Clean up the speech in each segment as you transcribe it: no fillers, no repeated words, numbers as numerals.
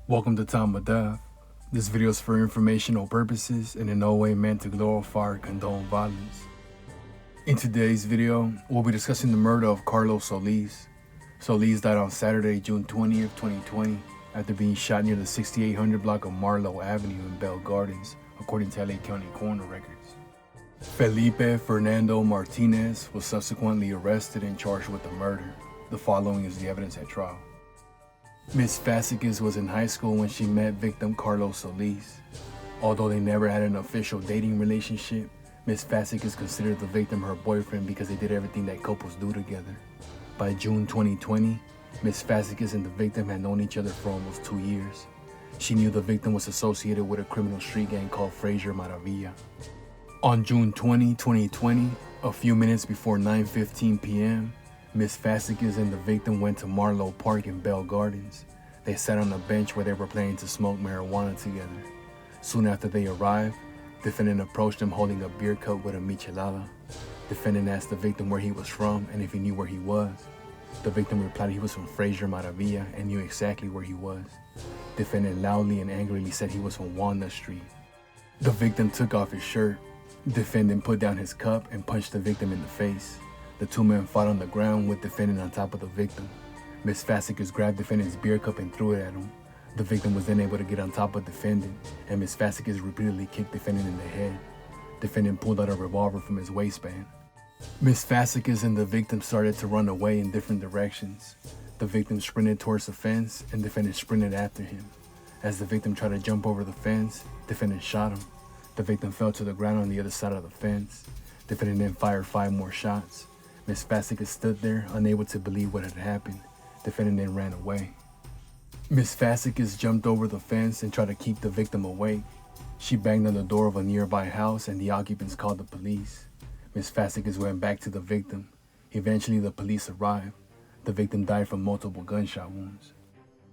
Welcome to Time of Death. This video is for informational purposes and in no way meant to glorify or condone violence. In today's video, we'll be discussing the murder of Carlos Solis. Solis died on Saturday, June 20th, 2020, after being shot near the 6800 block of Marlowe Avenue in Bell Gardens, according to LA County coroner records. Felipe Fernando Martinez was subsequently arrested and charged with the murder. The following is the evidence at trial. Ms. Vasquez was in high school when she met victim Carlos Solis. Although they never had an official dating relationship, Ms. Vasquez considered the victim her boyfriend because they did everything that couples do together. By June 2020, Ms. Vasquez and the victim had known each other for almost 2 years. She knew the victim was associated with a criminal street gang called Fraser, Maravilla. On June 20, 2020, a few minutes before 9:15 p.m., Ms. Vasquez and the victim went to Marlowe Park in Bell Gardens. They sat on a bench where they were planning to smoke marijuana together. Soon after they arrived, defendant approached them holding a beer cup with a michelada. Defendant asked the victim where he was from and if he knew where he was. The victim replied he was from Fraser, Maravilla and knew exactly where he was. Defendant loudly and angrily said he was from Walnut Street. The victim took off his shirt. Defendant put down his cup and punched the victim in the face. The two men fought on the ground with defendant on top of the victim. Ms. Vasquez grabbed defendant's beer cup and threw it at him. The victim was then able to get on top of defendant, and Ms. Vasquez repeatedly kicked defendant in the head. Defendant pulled out a revolver from his waistband. Ms. Vasquez and the victim started to run away in different directions. The victim sprinted towards the fence, and defendant sprinted after him. As the victim tried to jump over the fence, defendant shot him. The victim fell to the ground on the other side of the fence. Defendant then fired 5 more shots. Ms. Vasquez stood there, unable to believe what had happened. Defendant then ran away. Ms. Vasquez jumped over the fence and tried to keep the victim awake. She banged on the door of a nearby house and the occupants called the police. Ms. Vasquez went back to the victim. Eventually, the police arrived. The victim died from multiple gunshot wounds.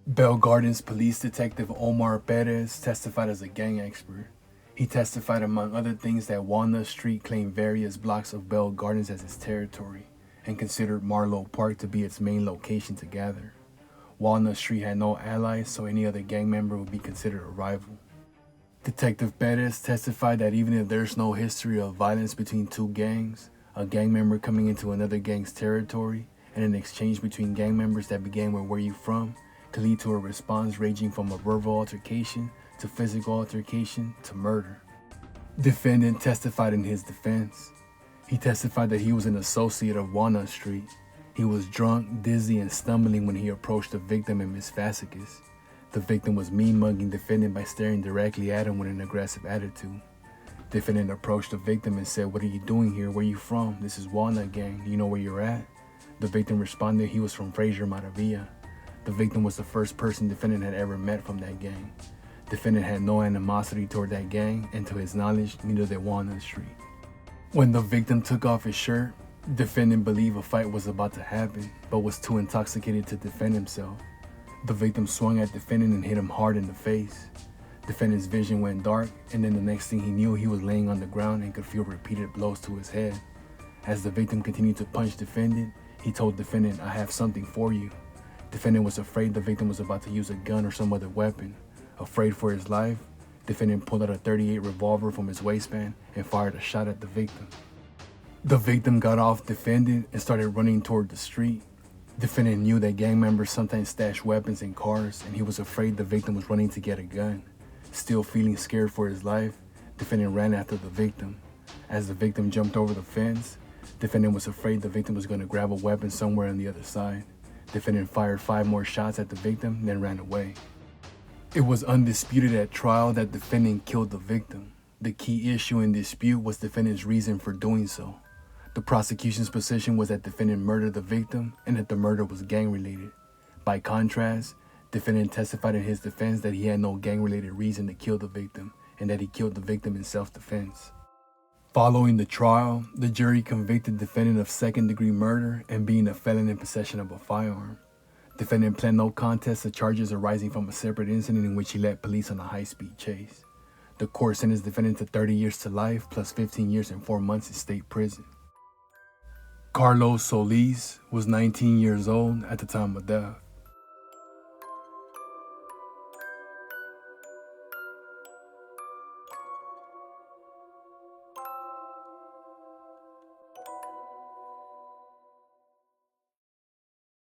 Bell Gardens Police Detective Omar Perez testified as a gang expert. He testified, among other things, that Walnut Street claimed various blocks of Bell Gardens as its territory and considered Marlowe Park to be its main location to gather. Walnut Street had no allies, so any other gang member would be considered a rival. Detective Perez testified that even if there's no history of violence between two gangs, a gang member coming into another gang's territory and an exchange between gang members that began with "where you from" could lead to a response ranging from a verbal altercation to physical altercation to murder. Defendant testified in his defense. He testified that he was an associate of Walnut Street. He was drunk, dizzy, and stumbling when he approached the victim and Ms. Vasquez. The victim was mean-mugging defendant by staring directly at him with an aggressive attitude. Defendant approached the victim and said, "What are you doing here? Where you from? This is Walnut Gang. You know where you're at?" The victim responded he was from Fraser, Maravilla. The victim was the first person defendant had ever met from that gang. Defendant had no animosity toward that gang, and to his knowledge, neither did Walnut Street. When the victim took off his shirt, defendant believed a fight was about to happen, but was too intoxicated to defend himself. The victim swung at defendant and hit him hard in the face. Defendant's vision went dark, and then the next thing he knew, he was laying on the ground and could feel repeated blows to his head. As the victim continued to punch defendant, he told defendant, "I have something for you." Defendant was afraid the victim was about to use a gun or some other weapon. Afraid for his life, defendant pulled out a .38 revolver from his waistband and fired a shot at the victim. The victim got off defendant and started running toward the street. Defendant knew that gang members sometimes stash weapons in cars, and he was afraid the victim was running to get a gun. Still feeling scared for his life, defendant ran after the victim. As the victim jumped over the fence, defendant was afraid the victim was going to grab a weapon somewhere on the other side. Defendant fired 5 more shots at the victim, then ran away. It was undisputed at trial that defendant killed the victim. The key issue in dispute was defendant's reason for doing so. The prosecution's position was that defendant murdered the victim and that the murder was gang-related. By contrast, defendant testified in his defense that he had no gang-related reason to kill the victim and that he killed the victim in self-defense. Following the trial, the jury convicted defendant of second-degree murder and being a felon in possession of a firearm. Defendant pled no contest to charges arising from a separate incident in which he led police on a high-speed chase. The court sentenced defendant to 30 years to life plus 15 years and 4 months in state prison. Carlos Solis was 19 years old at the time of death.